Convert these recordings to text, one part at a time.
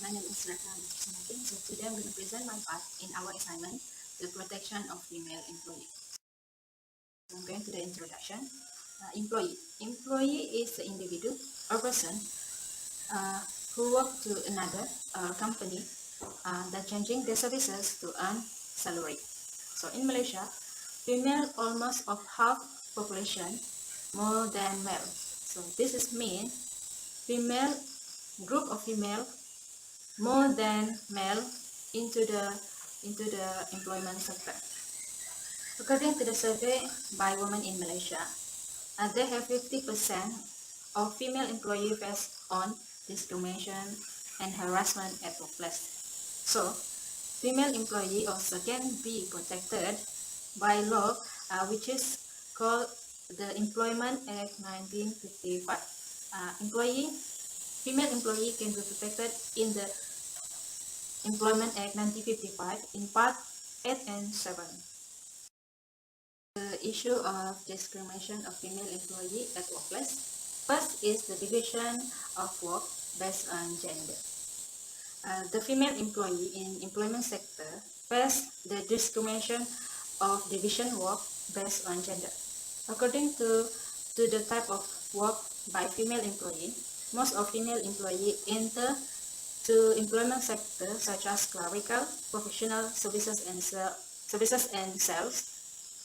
My name is Rekha Samakin. So today I'm going to present my part in our assignment, the protection of female employee. So I'm going to the introduction. Employee. Employee is the individual or person uh, who work to another company that changing their services to earn salary. So in Malaysia, female almost of half population more than male. So this is mean female group of female more than male into the employment sector. According to the survey by women in Malaysia, they have 50% of female employees face on discrimination and harassment at workplace. So, female employee also can be protected by law, which is called the Employment Act 1955. Female employee can be protected in the Employment Act 1955 in Part 8 and 7. The issue of discrimination of female employee at workplace. First is the division of work based on gender. The female employee in employment sector face the discrimination of division work based on gender. According to the type of work by female employee, most of female employee enter to employment sector such as clerical, professional services and sales,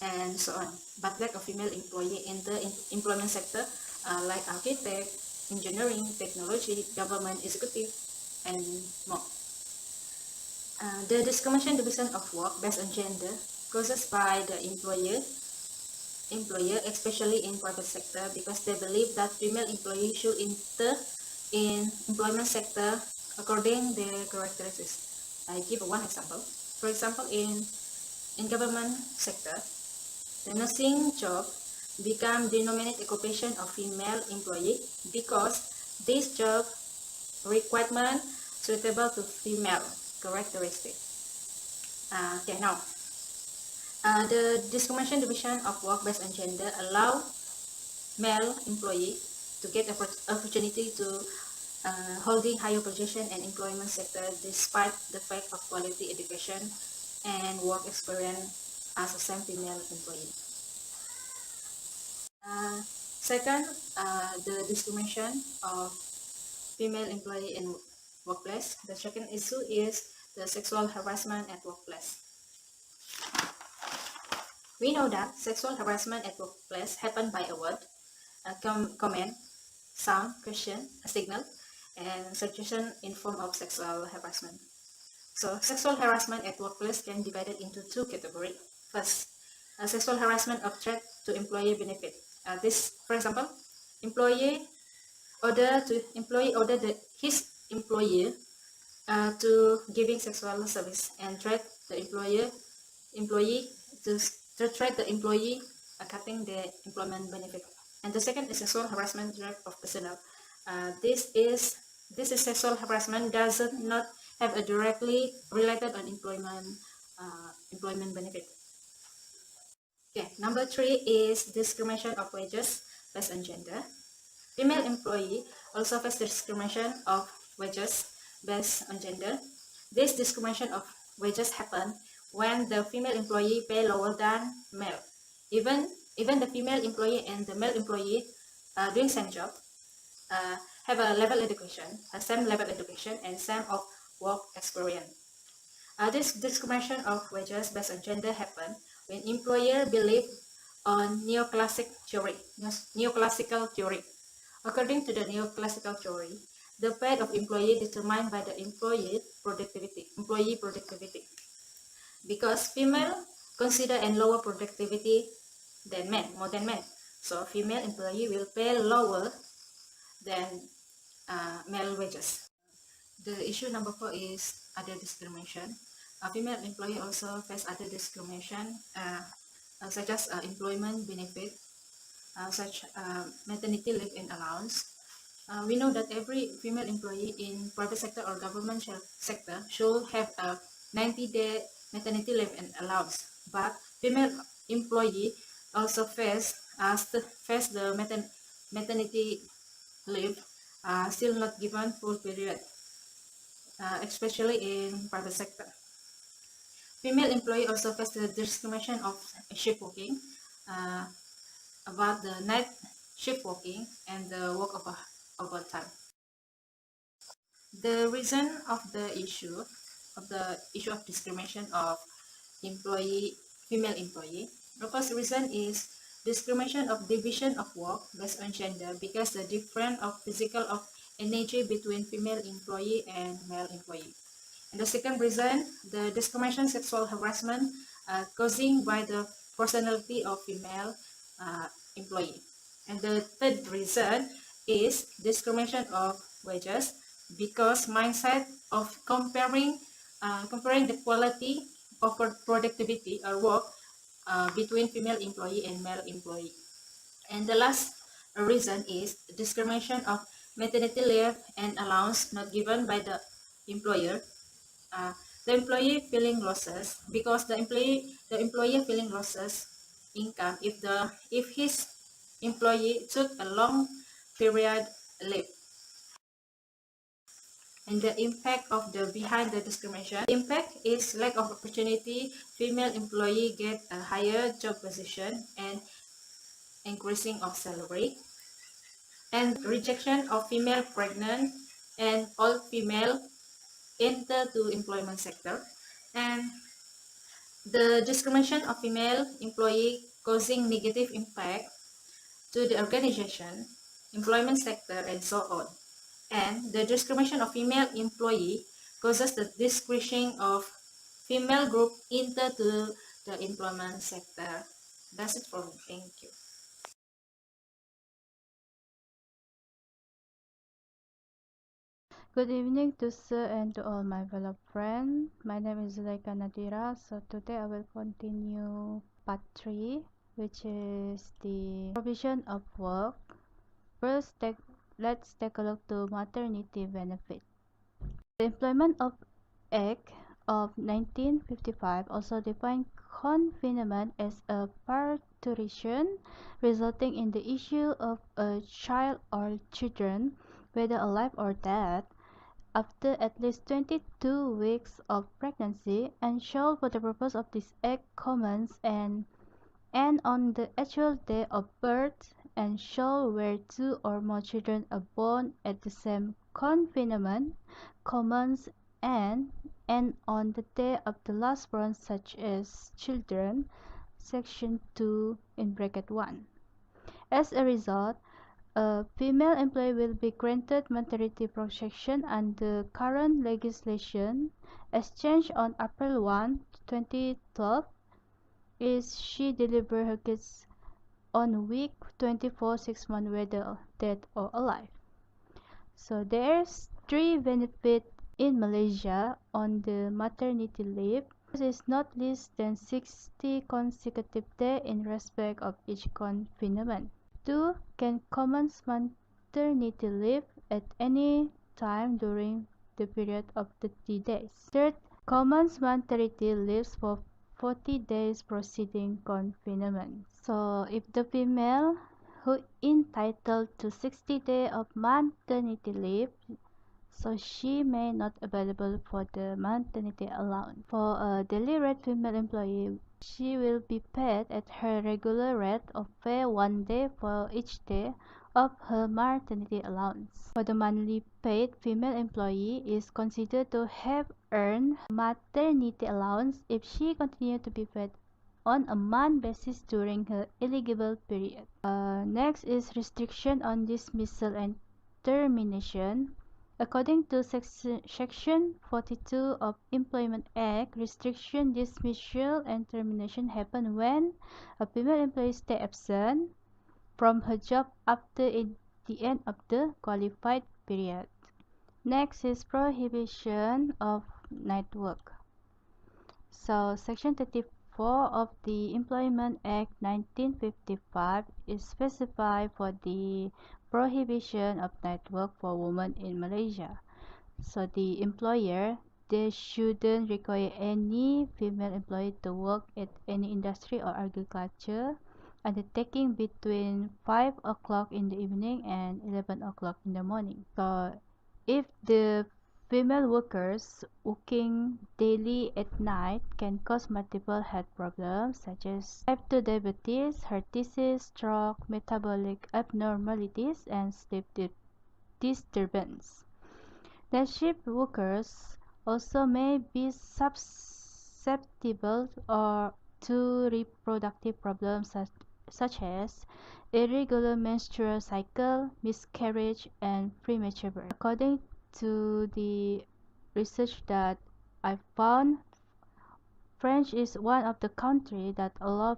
and so on. But lack of female employee in the employment sector like architect, engineering, technology, government, executive, and more. The discrimination division of work based on gender causes by the employer, especially in private sector, because they believe that female employees should enter in employment sector according their characteristics. I give one example. For example, in government sector, the nursing job become denominated occupation of female employee because this job requirement suitable to female characteristic. Okay, now the discrimination division of work based on gender allow male employee to get opportunity to holding higher position and employment sector despite the fact of quality education and work experience as a same female employee. Second, the discrimination of female employee in workplace. The second issue is the sexual harassment at workplace. We know that sexual harassment at workplace happen by a word, a comment, sound, question, a signal, and suggestion in form of sexual harassment. So sexual harassment at workplace can be divided into two categories. First, sexual harassment of threat to employee benefit. This, for example, employee order his employer to giving sexual service and threat the employee to threat the employee cutting the employment benefit. And the second is sexual harassment threat of personnel. This is sexual harassment doesn't not have a directly related on employment benefit. Okay, number 3 is discrimination of wages based on gender. Female employee also face discrimination of wages based on gender. This discrimination of wages happen when the female employee pay lower than male. Even the female employee and the male employee doing same job have a same level education and same of work experience. This discrimination of wages based on gender happen when employer believe on neoclassical theory. According to the neoclassical theory, the pay of employee determined by the employee productivity, because female consider and lower productivity than men, more than men. So female employee will pay lower than male wages. The issue number 4 is other discrimination. Female employee also face other discrimination such as employment benefit, such maternity leave and allowance. We know that every female employee in private sector or government sector should have a 90-day maternity leave and allowance, but female employee also face the maternity leave still not given full period. especially in private sector. Female employee also face the discrimination of shift working, uh, about the night shift working and the work of overtime. The reason of the issue of discrimination of employee female employee. The first reason is discrimination of division of work based on gender because the difference of physical of energy between female employee and male employee. And the second reason, the discrimination sexual harassment causing by the personality of female employee. And the third reason is discrimination of wages because mindset of comparing the quality of productivity or work between female employee and male employee. And the last reason is discrimination of maternity leave and allowance not given by the employer. uh, the employee feeling losses because the employer feeling losses income if his employee took a long period leave. And the impact of the behind the discrimination, the impact is lack of opportunity. Female employee get a higher job position and increasing of salary, and rejection of female pregnant and all female enter to employment sector, and the discrimination of female employee causing negative impact to the organization, employment sector, and so on. And the discrimination of female employee causes the discretion of female group into the employment sector. That's it for me. Thank you. Good evening to sir and to all my fellow friends. My name is Zuleika Nadira. So today I will continue part 3, which is the provision of work. First, let's take a look to maternity benefit. The Employment of Act of 1955 also defined confinement as a parturition resulting in the issue of a child or children, whether alive or dead, after at least 22 weeks of pregnancy, and shall for the purpose of this act commence and end on the actual day of birth, and shall where two or more children are born at the same confinement commence and end on the day of the last born, such as children, section 2 in bracket 1. As a result, a female employee will be granted maternity protection under current legislation as changed on April 1, 2012, if she deliver her kids on week 24, 6 months whether dead or alive. So there's three benefits in Malaysia on the maternity leave. This is not less than 60 consecutive days in respect of each confinement. 2. Can commence maternity leave at any time during the period of 30 days. 3. Commence maternity leaves for 40 days preceding confinement. So if the female who entitled to 60 days of maternity leave, so she may not available for the maternity allowance. For a daily rate female employee, she will be paid at her regular rate of pay 1 day for each day of her maternity allowance. For the monthly paid female employee is considered to have earned maternity allowance if she continued to be paid on a month basis during her eligible period. Next is restriction on dismissal and termination. According to Section 42 of Employment Act, restriction, dismissal, and termination happen when a female employee stays absent from her job after the end of the qualified period. Next is prohibition of night work. So Section 34 of the Employment Act 1955 is specified for the prohibition of night work for women in Malaysia. So the employer, they shouldn't require any female employee to work at any industry or agriculture undertaking between 5 o'clock in the evening and 11 o'clock in the morning. So if the female workers working daily at night can cause multiple health problems such as type 2 diabetes, heart disease, stroke, metabolic abnormalities, and sleep disturbance. Night shift workers also may be susceptible to reproductive problems such as irregular menstrual cycle, miscarriage, and premature birth. According to the research that I found, France is one of the countries that allow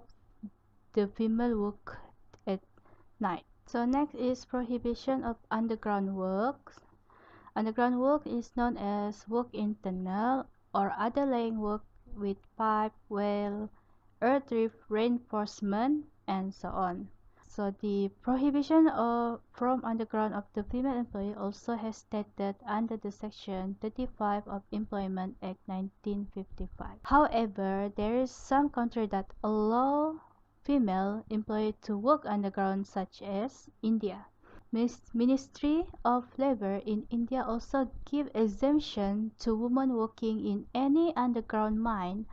the female work at night. So next is prohibition of underground work. Underground work is known as work in tunnel or other laying work with pipe, well, earth reinforcement, and so on. So the prohibition from underground of the female employee also has stated under the Section 35 of Employment Act 1955. However, there is some country that allow female employee to work underground such as India. Ministry of Labor in India also give exemption to women working in any underground mine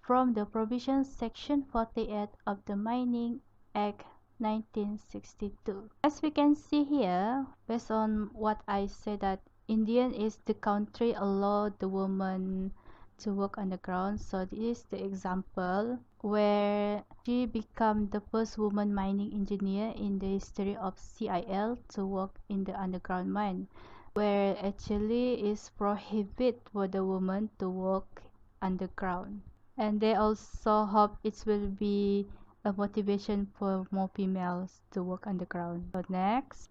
from the provision Section 48 of the Mining Act 1962. As we can see here, based on what I said, that India is the country allow the woman to work underground. So this is the example where she became the first woman mining engineer in the history of CIL to work in the underground mine, where actually is prohibit for the woman to work underground. And they also hope it will be a motivation for more females to work underground. So next,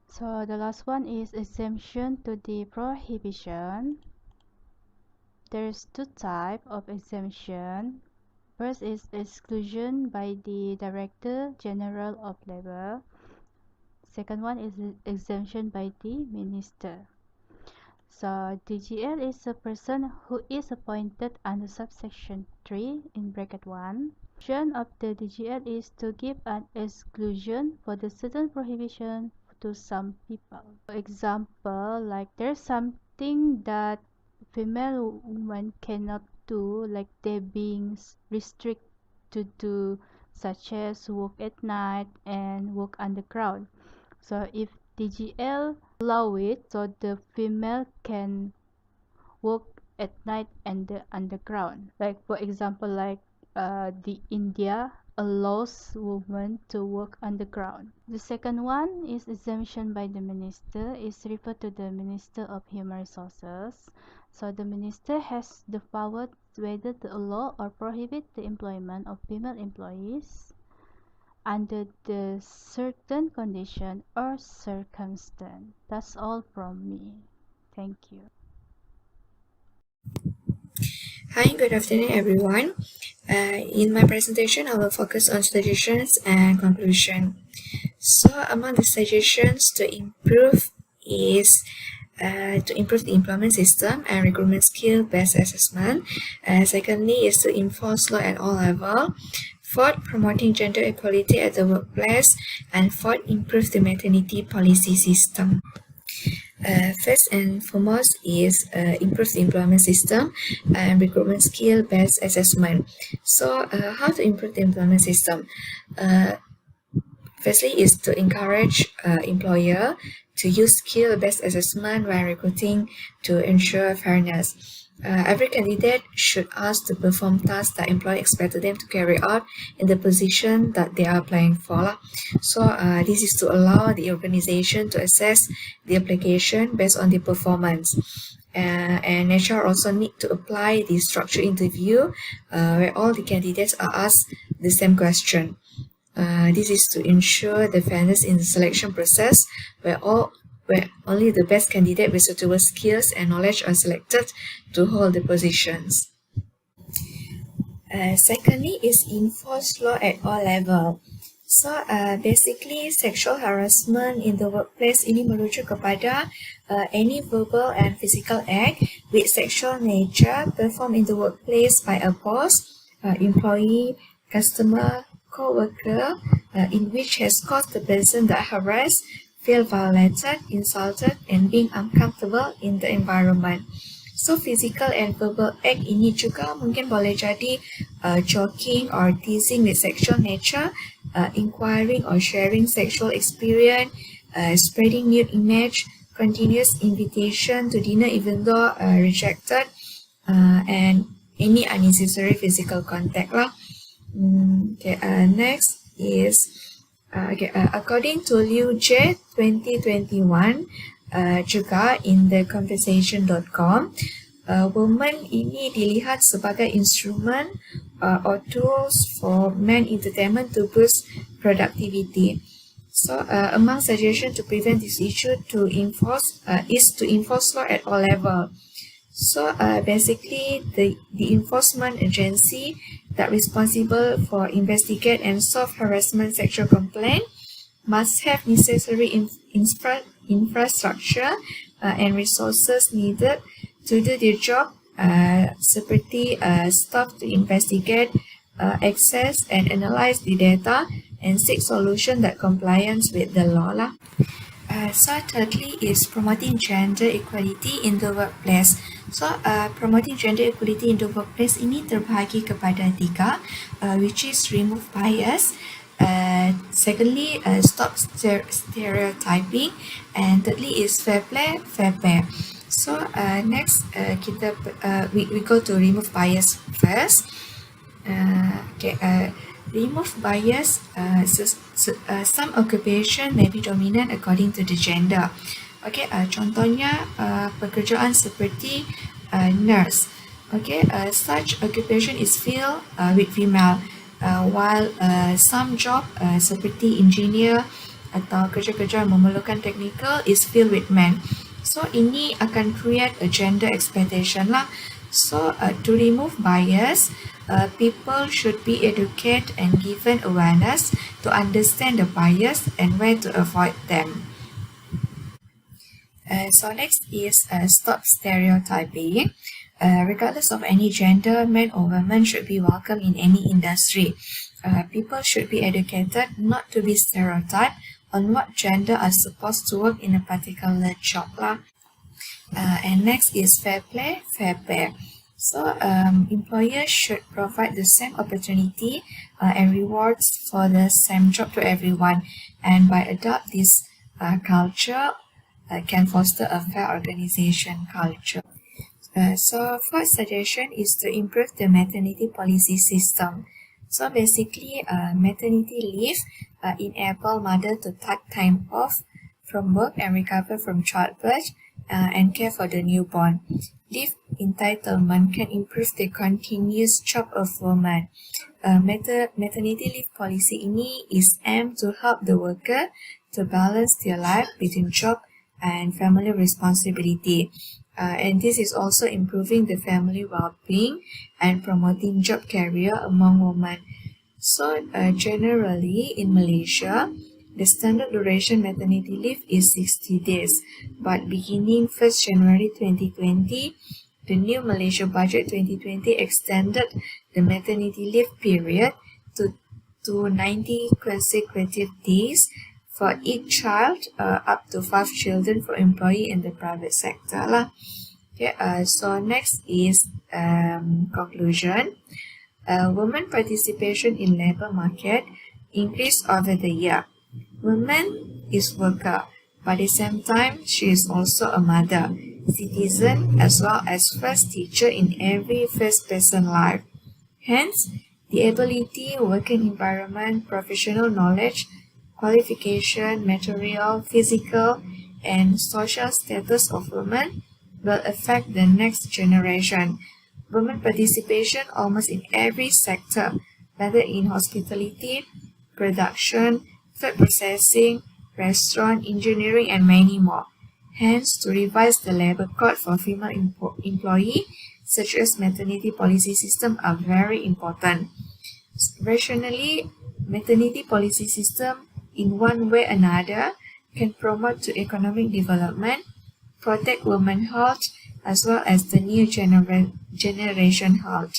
so the last one is exemption to the prohibition. There's two types of exemption. First is exclusion by the Director General of Labor. Second one is exemption by the Minister. So DGL is a person who is appointed under subsection 3 in bracket 1. Function of the DGL is to give an exclusion for the certain prohibition to some people. For example, like there's something that female women cannot do, like they being restricted to do, such as work at night and work underground. So if DGL allow it, so the female can work at night and the underground. Like for example, like the India allows women to work underground. The second one is exemption by the minister, is referred to the Minister of Human Resources. So the minister has the power whether to allow or prohibit the employment of female employees under the certain condition or circumstance. That's all from me. Thank you. Hi, good afternoon everyone. In my presentation, I will focus on suggestions and conclusion. So among the suggestions to improve is to improve the employment system and recruitment skill-based assessment. Secondly is to enforce law at all levels. Fourth, promoting gender equality at the workplace. And fourth, improve the maternity policy system. First and foremost is improve the employment system and recruitment skill-based assessment. So how to improve the employment system? Firstly is to encourage employer to use skill-based assessment when recruiting to ensure fairness. Every candidate should ask to perform tasks that employer expected them to carry out in the position that they are applying for. So this is to allow the organization to assess the application based on the performance. And HR also need to apply the structured interview where all the candidates are asked the same question. This is to ensure the fairness in the selection process where only the best candidate with suitable skills and knowledge are selected to hold the positions. Secondly is enforce law at all levels. So basically sexual harassment in the workplace ini merujuk kepada any verbal and physical act with sexual nature performed in the workplace by a boss, employee, customer, co-worker in which has caused the person that harassed feel violated, insulted, and being uncomfortable in the environment. So physical and verbal act ini juga mungkin boleh jadi joking or teasing with sexual nature, inquiring or sharing sexual experience, spreading nude image, continuous invitation to dinner even though rejected, and any unnecessary physical contact lah. Next is according to Liu Jie 2021, juga in theconversation.com, women ini dilihat sebagai instrumen or tools for men entertainment to boost productivity. So among suggestions to prevent this issue is to enforce law at all level. So basically the enforcement agency that responsible for investigate and solve harassment sexual complaint must have necessary infrastructure and resources needed to do their job, seperti staff to investigate, access and analyze the data and seek solution that compliance with the law lah. So thirdly is promoting gender equality in the workplace. So promoting gender equality in the workplace ini terbahagi kepada 3, which is remove bias, secondly stop stereotyping, and thirdly is fair play, fair pay. So next we go to remove bias first. Remove bias. Some occupation may be dominant according to the gender. Contohnya pekerjaan seperti nurse. Such occupation is filled with female, while some job seperti engineer atau kerja-kerja memerlukan technical is filled with men. So ini akan create a gender expectation lah. So to remove bias, people should be educated and given awareness to understand the bias and where to avoid them. So next is stop stereotyping. Regardless of any gender, men or women should be welcome in any industry. People should be educated not to be stereotyped on what gender are supposed to work in a particular job lah. And next is fair play, fair pay. So employers should provide the same opportunity and rewards for the same job to everyone, and by adopt this culture can foster a fair organization culture. So fourth suggestion is to improve the maternity policy system. So basically maternity leave enable mother to take time off from work and recover from childbirth and care for the newborn. Leave entitlement can improve the continuous job of women. Maternity leave policy ini is aimed to help the worker to balance their life between job and family responsibility. And this is also improving the family well-being and promoting job career among women. So generally in Malaysia, the standard duration maternity leave is 60 days, but beginning 1st January 2020, the new Malaysia Budget 2020 extended the maternity leave period to 90 consecutive days for each child, up to 5 children for employee in the private sector lah. So next is conclusion. Women participation in labor market increased over the year. Woman is worker, but at the same time she is also a mother, citizen, as well as first teacher in every first person life. Hence, the ability, working environment, professional knowledge, qualification, material, physical, and social status of women will affect the next generation. Women participation almost in every sector, whether in hospitality, production, food processing, restaurant, engineering, and many more. Hence, to revise the labor code for female employee, such as maternity policy system, are very important. Rationally, maternity policy system, in one way or another, can promote to economic development, protect women's health, as well as the new generation health.